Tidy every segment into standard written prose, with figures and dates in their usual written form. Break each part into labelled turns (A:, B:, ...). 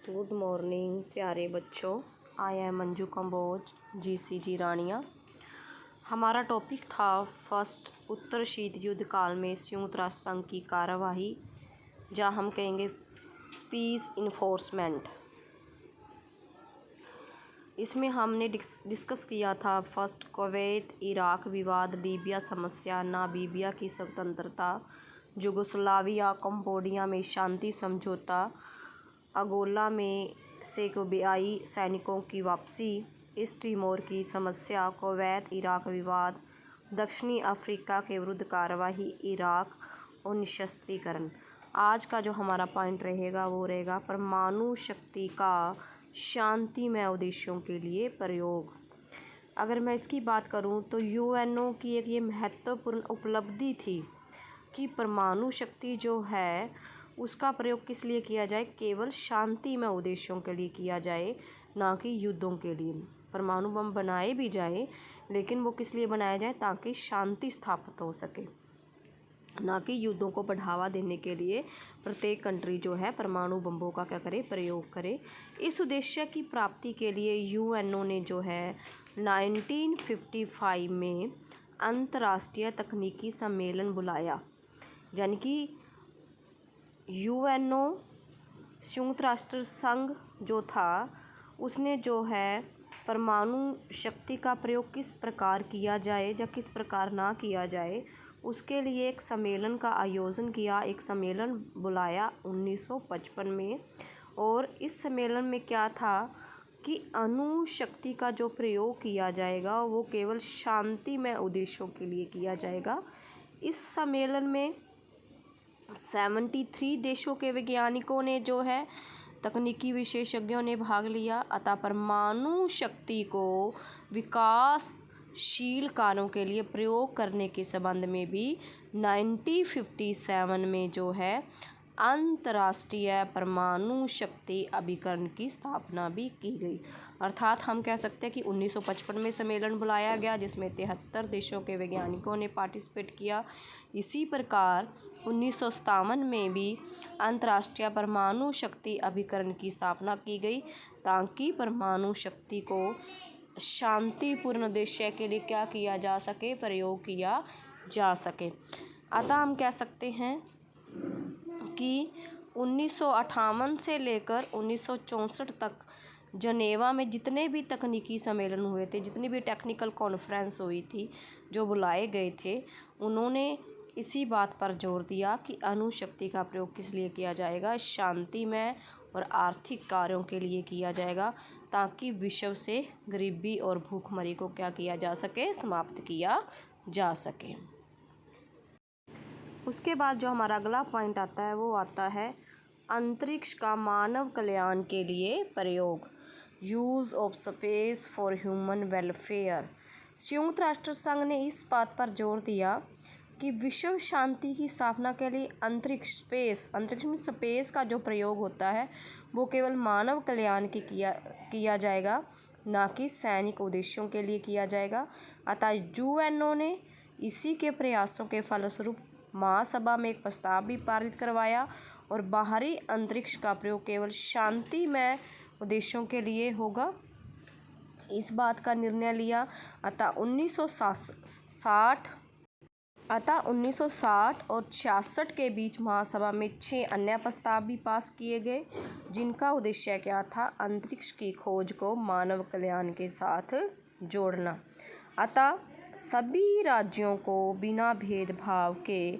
A: Good morning प्यारे बच्चों। I am Manju Kamboj GCG रानिया। हमारा टॉपिक था फर्स्ट उत्तर शीत युद्ध काल में संयुक्त राष्ट्र संघ की कार्यवाही, जहाँ हम कहेंगे पीस इन्फोर्समेंट। इसमें हमने डिस्कस किया था फर्स्ट कुवैत इराक विवाद, लीबिया समस्या, नामीबिया की स्वतंत्रता, युगोस्लाविया कंबोडिया में शांति समझौता, अंगोला में सेगोबियाई सैनिकों की वापसी, ईस्ट तिमोर की समस्या, कुवैत इराक विवाद, दक्षिणी अफ्रीका के विरुद्ध कार्यवाही, इराक और निशस्त्रीकरण। आज का जो हमारा पॉइंट रहेगा वो रहेगा परमाणु शक्ति का शांतिमय उद्देश्यों के लिए प्रयोग। अगर मैं इसकी बात करूं तो यूएनओ की एक ये महत्वपूर्ण उपलब्धि थी कि परमाणु शक्ति जो है उसका प्रयोग किस लिए किया जाए, केवल शांतिमय उद्देश्यों के लिए किया जाए, ना कि युद्धों के लिए। परमाणु बम बनाए भी जाए लेकिन वो किस लिए बनाया जाए, ताकि शांति स्थापित हो सके, ना कि युद्धों को बढ़ावा देने के लिए प्रत्येक कंट्री जो है परमाणु बम्बों का क्या करे, प्रयोग करे। इस उद्देश्य की प्राप्ति के लिए यूएनओ ने जो है 1955 में अंतर्राष्ट्रीय तकनीकी सम्मेलन बुलाया। यानी कि यूएनओ संयुक्त राष्ट्र संघ जो था उसने जो है परमाणु शक्ति का प्रयोग किस प्रकार किया जाए या किस प्रकार ना किया जाए, उसके लिए एक सम्मेलन का आयोजन किया, एक सम्मेलन बुलाया 1955 में। और इस सम्मेलन में क्या था कि अणु शक्ति का जो प्रयोग किया जाएगा वो केवल शांतिमय उद्देश्यों के लिए किया जाएगा। इस सम्मेलन में 73 देशों के वैज्ञानिकों ने जो है तकनीकी विशेषज्ञों ने भाग लिया। अतः परमाणु शक्ति को विकासशील कार्यों के लिए प्रयोग करने के संबंध में भी 1957 में जो है अंतर्राष्ट्रीय परमाणु शक्ति अभिकरण की स्थापना भी की गई। अर्थात हम कह सकते हैं कि 1955 में सम्मेलन बुलाया गया जिसमें 73 देशों के वैज्ञानिकों ने पार्टिसिपेट किया। इसी प्रकार 1957 में भी अंतर्राष्ट्रीय परमाणु शक्ति अभिकरण की स्थापना की गई, ताकि परमाणु शक्ति को शांतिपूर्ण उद्देश्य के लिए क्या किया जा सके, प्रयोग किया जा सके। अतः हम कह सकते हैं कि 1958 से लेकर 1964 तक जनेवा में जितने भी तकनीकी सम्मेलन हुए थे, जितनी भी टेक्निकल कॉन्फ्रेंस हुई थी, जो बुलाए गए थे, उन्होंने इसी बात पर जोर दिया कि अणु शक्ति का प्रयोग किस लिए किया जाएगा, शांतिमय और आर्थिक कार्यों के लिए किया जाएगा, ताकि विश्व से गरीबी और भूखमरी को क्या किया जा सके, समाप्त किया जा सके। उसके बाद जो हमारा अगला पॉइंट आता है वो आता है अंतरिक्ष का मानव कल्याण के लिए प्रयोग, use of space for human welfare. संयुक्त राष्ट्र संघ ने इस बात पर जोर दिया कि विश्व शांति की स्थापना के लिए अंतरिक्ष में स्पेस का जो प्रयोग होता है वो केवल मानव कल्याण के किया जाएगा, ना कि सैनिक उद्देश्यों के लिए किया जाएगा। अतः यूएनओ ने इसी के प्रयासों के फलस्वरूप महासभा में एक प्रस्ताव भी पारित करवाया और बाहरी अंतरिक्ष का प्रयोग केवल शांतिमय उद्देश्यों के लिए होगा, इस बात का निर्णय लिया। अतः 1960 और 66 के बीच महासभा में 6 अन्य प्रस्ताव भी पास किए गए, जिनका उद्देश्य क्या था, अंतरिक्ष की खोज को मानव कल्याण के साथ जोड़ना। अतः सभी राज्यों को बिना भेदभाव के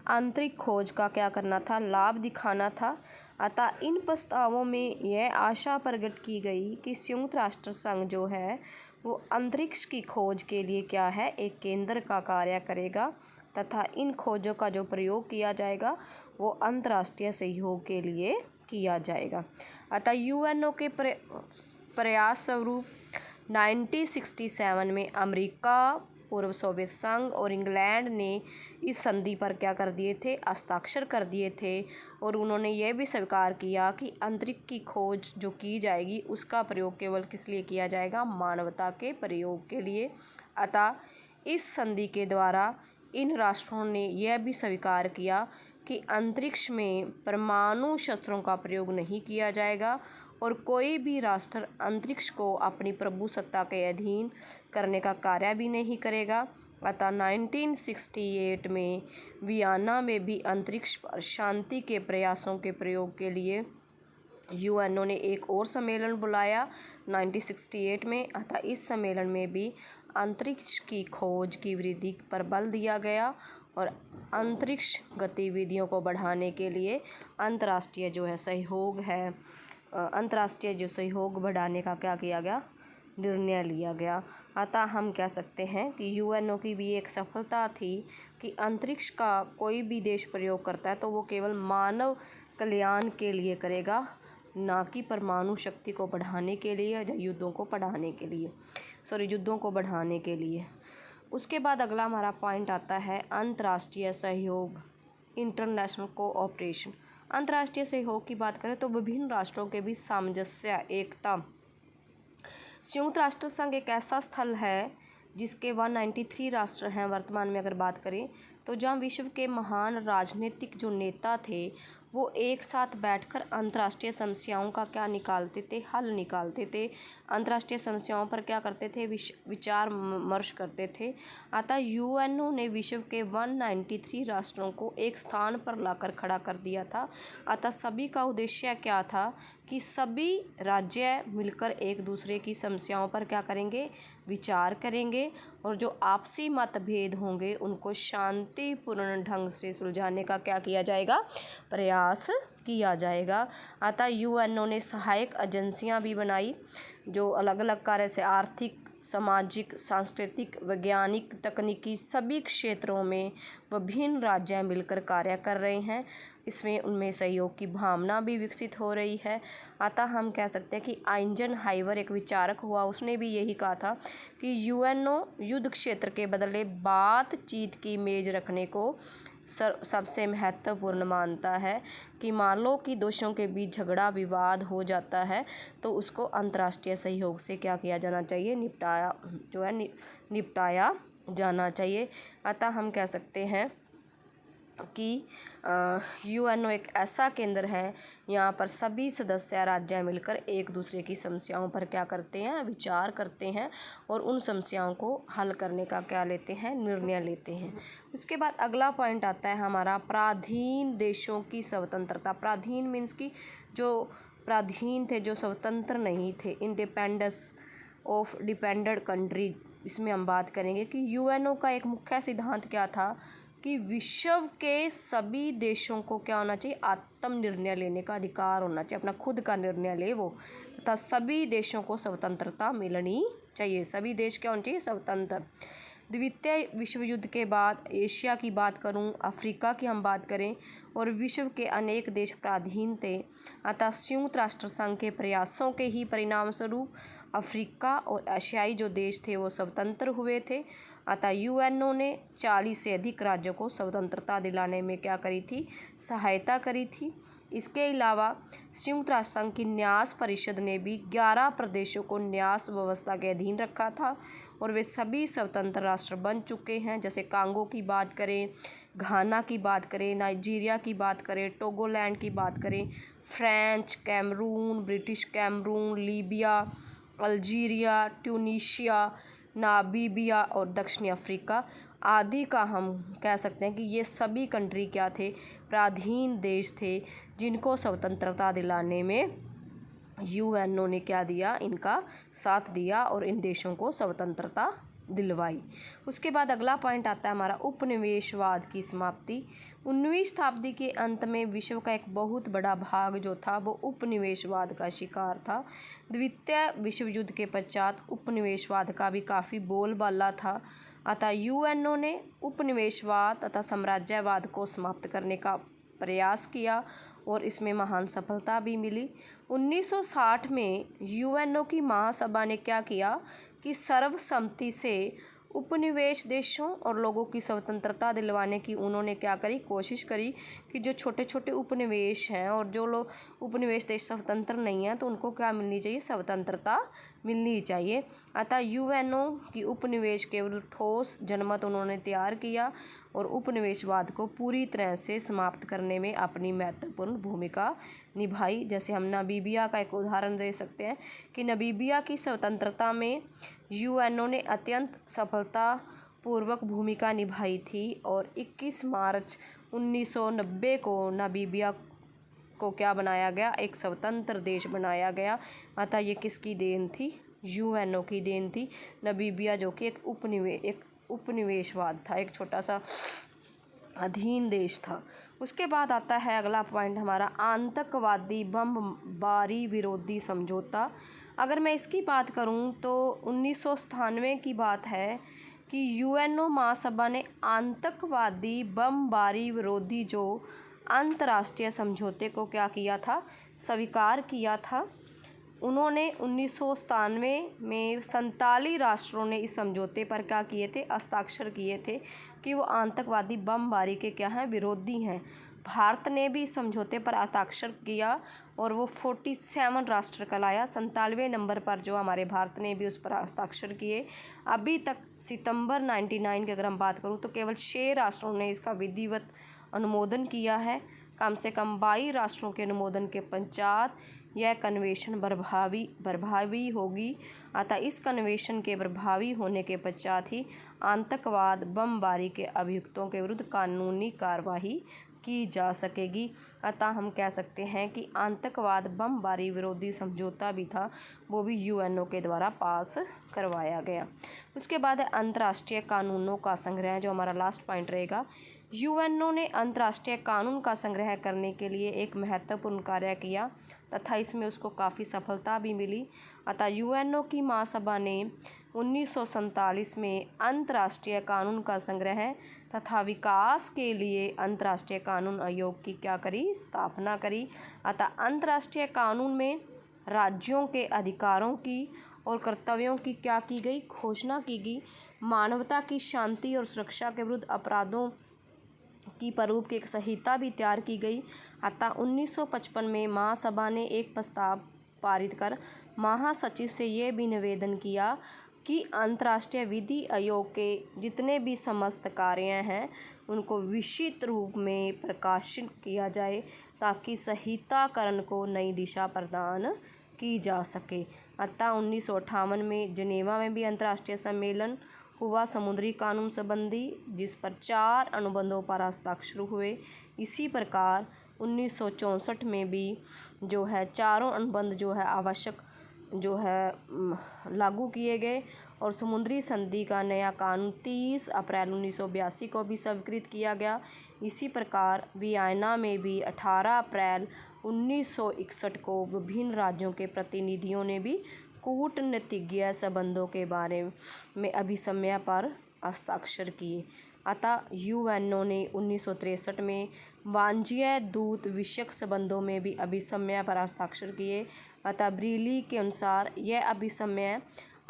A: आंतरिक खोज का क्या करना था, लाभ दिखाना था। अतः इन प्रस्तावों में यह आशा प्रकट की गई कि संयुक्त राष्ट्र संघ जो है वो अंतरिक्ष की खोज के लिए क्या है, एक केंद्र का कार्य करेगा, तथा इन खोजों का जो प्रयोग किया जाएगा वो अंतर्राष्ट्रीय सहयोग के लिए किया जाएगा। अतः यूएनओ के प्रयास स्वरूप 1967 में अमेरिका, पूर्व सोवियत संघ और इंग्लैंड ने इस संधि पर क्या कर दिए थे, हस्ताक्षर कर दिए थे। और उन्होंने यह भी स्वीकार किया कि अंतरिक्ष की खोज जो की जाएगी उसका प्रयोग केवल किस लिए किया जाएगा, मानवता के प्रयोग के लिए। अतः इस संधि के द्वारा इन राष्ट्रों ने यह भी स्वीकार किया कि अंतरिक्ष में परमाणु शस्त्रों का प्रयोग नहीं किया जाएगा और कोई भी राष्ट्र अंतरिक्ष को अपनी प्रभुसत्ता के अधीन करने का कार्य भी नहीं करेगा। अतः 1968 में वियना में भी अंतरिक्ष पर शांति के प्रयासों के प्रयोग के लिए यूएनओ ने एक और सम्मेलन बुलाया 1968 में। अतः इस सम्मेलन में भी अंतरिक्ष की खोज की वृद्धि पर बल दिया गया और अंतरिक्ष गतिविधियों को बढ़ाने के लिए अंतर्राष्ट्रीय सहयोग बढ़ाने का क्या किया गया, निर्णय लिया गया। अतः हम कह सकते हैं कि यूएनओ की भी एक सफलता थी कि अंतरिक्ष का कोई भी देश प्रयोग करता है तो वो केवल मानव कल्याण के लिए करेगा, ना कि परमाणु शक्ति को बढ़ाने के लिए या युद्धों को बढ़ाने के लिए। उसके बाद अगला हमारा पॉइंट आता है अंतर्राष्ट्रीय सहयोग, इंटरनेशनल कोऑपरेशन। अंतर्राष्ट्रीय सहयोग की बात करें तो विभिन्न राष्ट्रों के बीच सामंजस्य, एकता। संयुक्त राष्ट्र संघ एक ऐसा स्थल है जिसके 193 राष्ट्र हैं वर्तमान में। अगर बात करें तो जहाँ विश्व के महान राजनीतिक जो नेता थे वो एक साथ बैठकर अंतर्राष्ट्रीय समस्याओं का हल निकालते थे। अंतर्राष्ट्रीय समस्याओं पर क्या करते थे, विचार विमर्श करते थे। अतः यूएनओ ने विश्व के 193 राष्ट्रों को एक स्थान पर लाकर खड़ा कर दिया था। अतः सभी का उद्देश्य क्या था कि सभी राज्य मिलकर एक दूसरे की समस्याओं पर क्या करेंगे, विचार करेंगे और जो आपसी मतभेद होंगे उनको शांतिपूर्ण ढंग से सुलझाने का क्या किया जाएगा, प्रयास किया जाएगा। अतः यूएनओ ने सहायक एजेंसियां भी बनाई जो अलग अलग कार्य से आर्थिक, सामाजिक, सांस्कृतिक, वैज्ञानिक, तकनीकी सभी क्षेत्रों में विभिन्न राज्य मिलकर कार्य कर रहे हैं। इसमें उनमें सहयोग की भावना भी विकसित हो रही है। अतः हम कह सकते हैं कि आइजनहावर एक विचारक हुआ, उसने भी यही कहा था कि यूएनओ युद्ध क्षेत्र के बदले बातचीत की मेज रखने को सबसे महत्वपूर्ण मानता है कि मान लो कि देशों के बीच झगड़ा विवाद हो जाता है तो उसको अंतर्राष्ट्रीय सहयोग से क्या किया जाना चाहिए, निपटाया जाना चाहिए। अतः हम कह सकते हैं कि यूएनओ एक ऐसा केंद्र है यहाँ पर सभी सदस्य राज्य मिलकर एक दूसरे की समस्याओं पर क्या करते हैं, विचार करते हैं और उन समस्याओं को हल करने का क्या लेते हैं, निर्णय लेते हैं। उसके बाद अगला पॉइंट आता है हमारा पराधीन देशों की स्वतंत्रता। पराधीन मीन्स की जो पराधीन थे, जो स्वतंत्र नहीं थे, इंडिपेंडेंस ऑफ डिपेंडेंट कंट्री। इसमें हम बात करेंगे कि यूएनओ का एक मुख्य सिद्धांत क्या था कि विश्व के सभी देशों को क्या होना चाहिए, आत्मनिर्णय लेने का अधिकार होना चाहिए, अपना खुद का निर्णय ले वो, तथा सभी देशों को स्वतंत्रता मिलनी चाहिए। सभी देश क्या होना चाहिए, स्वतंत्र। द्वितीय विश्व युद्ध के बाद एशिया की बात करूं, अफ्रीका की हम बात करें और विश्व के अनेक देश पराधीन थे। अतः संयुक्त राष्ट्र संघ के प्रयासों के ही परिणाम स्वरूप अफ्रीका और एशियाई जो देश थे वो स्वतंत्र हुए थे। अतः यूएनओ ने 40 से अधिक राज्यों को स्वतंत्रता दिलाने में क्या करी थी, सहायता करी थी। इसके अलावा संयुक्त राष्ट्र संघ की न्यास परिषद ने भी 11 प्रदेशों को न्यास व्यवस्था के अधीन रखा था और वे सभी स्वतंत्र राष्ट्र बन चुके हैं। जैसे कांगो की बात करें, घाना की बात करें, नाइजीरिया की बात करें, टोगोलैंड की बात करें, French Cameroon, British Cameroon, Libya, Algeria, Tunisia, Namibia और दक्षिणी अफ्रीका आदि का हम कह सकते हैं कि ये सभी कंट्री क्या थे, पराधीन देश थे जिनको स्वतंत्रता दिलाने में यूएनओ ने क्या दिया, इनका साथ दिया और इन देशों को स्वतंत्रता दिलवाई। उसके बाद अगला पॉइंट आता है हमारा उपनिवेशवाद की समाप्ति। 19वीं शताब्दी के अंत में विश्व का एक बहुत बड़ा भाग जो था वो उपनिवेशवाद का शिकार था। द्वितीय विश्व युद्ध के पश्चात उपनिवेशवाद का भी काफ़ी बोलबाला था। अतः यूएनओ ने उपनिवेशवाद तथा साम्राज्यवाद को समाप्त करने का प्रयास किया और इसमें महान सफलता भी मिली। 1960 में यूएनओ की महासभा ने क्या किया कि सर्वसम्मति से उपनिवेश देशों और लोगों की स्वतंत्रता दिलवाने की उन्होंने क्या करी, कोशिश करी कि जो छोटे छोटे उपनिवेश हैं और जो लोग उपनिवेश देश स्वतंत्र नहीं हैं तो उनको क्या मिलनी चाहिए, स्वतंत्रता मिलनी चाहिए। अतः यूएनओ की उपनिवेश के विरुद्ध ठोस जनमत उन्होंने तैयार किया और उपनिवेशवाद को पूरी तरह से समाप्त करने में अपनी महत्वपूर्ण भूमिका निभाई। जैसे हम नामीबिया का एक उदाहरण दे सकते हैं कि नामीबिया की स्वतंत्रता में यूएनओ ने अत्यंत सफलतापूर्वक भूमिका निभाई थी और 21 मार्च 1990 को नामीबिया को क्या बनाया गया, एक स्वतंत्र देश बनाया गया। अतः ये किसकी देन थी, यूएनओ की देन थी। नामीबिया जो कि एक उपनिवेशवाद था, एक छोटा सा अधीन देश था। उसके बाद आता है अगला पॉइंट हमारा, आतंकवादी बमबारी विरोधी समझौता। अगर मैं इसकी बात करूं तो 1997 की बात है कि यूएनओ महासभा ने आतंकवादी बमबारी विरोधी जो अंतर्राष्ट्रीय समझौते को क्या किया था, स्वीकार किया था। उन्होंने 1997 में 47 राष्ट्रों ने इस समझौते पर क्या किए थे, हस्ताक्षर किए थे कि वो आतंकवादी बमबारी के क्या हैं, विरोधी हैं। भारत ने भी इस समझौते पर हस्ताक्षर किया और वो 47 राष्ट्र कहलाया। 97वें नंबर पर जो हमारे भारत ने भी उस पर हस्ताक्षर किए। अभी तक सितंबर 99 की अगर हम बात करूँ तो केवल 6 राष्ट्रों ने इसका विधिवत अनुमोदन किया है। कम से कम 22 राष्ट्रों के अनुमोदन के पश्चात यह कन्वेंशन प्रभावी होगी। अतः इस कन्वेंशन के प्रभावी होने के पश्चात ही आतंकवाद बमबारी के अभियुक्तों के विरुद्ध कानूनी कार्रवाई की जा सकेगी। अतः हम कह सकते हैं कि आतंकवाद बमबारी विरोधी समझौता भी था, वो भी यूएनओ के द्वारा पास करवाया गया। उसके बाद है अंतर्राष्ट्रीय कानूनों का संग्रह, जो हमारा लास्ट पॉइंट रहेगा। यूएनओ ने अंतर्राष्ट्रीय कानून का संग्रह करने के लिए एक महत्वपूर्ण कार्य किया तथा इसमें उसको काफ़ी सफलता भी मिली। अतः यूएनओ की महासभा ने 1947 में अंतर्राष्ट्रीय कानून का संग्रह तथा विकास के लिए अंतर्राष्ट्रीय कानून आयोग की क्या करी, स्थापना करी। अतः अंतर्राष्ट्रीय कानून में राज्यों के अधिकारों की और कर्तव्यों की क्या की गई, घोषणा की गई। मानवता की शांति और सुरक्षा के विरुद्ध अपराधों की प्रारूप की एक संहिता भी तैयार की गई। अतः 1955 में महासभा ने एक प्रस्ताव पारित कर महासचिव से यह भी निवेदन किया कि अंतर्राष्ट्रीय विधि आयोग के जितने भी समस्त कार्य हैं उनको विशिष्ट रूप में प्रकाशित किया जाए ताकि संहिताकरण को नई दिशा प्रदान की जा सके। अतः 1958 में जिनेवा में भी अंतर्राष्ट्रीय सम्मेलन हुआ समुद्री कानून संबंधी, जिस पर 4 अनुबंधों पर हस्ताक्षर हुए। इसी प्रकार 1964 में भी जो है चारों अनुबंध जो है आवश्यक जो है लागू किए गए और समुद्री संधि का नया कानून 30 अप्रैल 1982 को भी स्वीकृत किया गया। इसी प्रकार वियना में भी 18 अप्रैल 1961 को विभिन्न राज्यों के प्रतिनिधियों ने भी कूटनीतिक संबंधों के बारे में अभिसमय पर हस्ताक्षर किए। अतः यूएनओ ने 1963 में वाणिज्य दूत विषयक संबंधों में भी अभिसमय पर हस्ताक्षर किए। अतः ब्रीली के अनुसार यह अभिसमय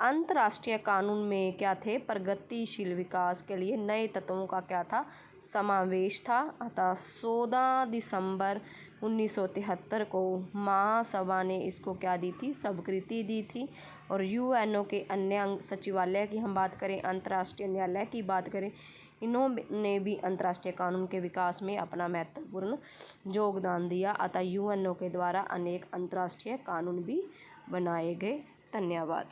A: अंतर्राष्ट्रीय कानून में क्या थे, प्रगतिशील विकास के लिए नए तत्वों का क्या था, समावेश था। अतः 14 दिसंबर 1973 को महासभा ने इसको क्या दी थी, स्वीकृति दी थी। और यूएनओ के अन्य अंग सचिवालय की हम बात करें, अंतर्राष्ट्रीय न्यायालय की बात करें, इन्होंने भी अंतर्राष्ट्रीय कानून के विकास में अपना महत्वपूर्ण योगदान दिया। अतः यूएनओ के द्वारा अनेक अंतर्राष्ट्रीय कानून भी बनाए गए। धन्यवाद।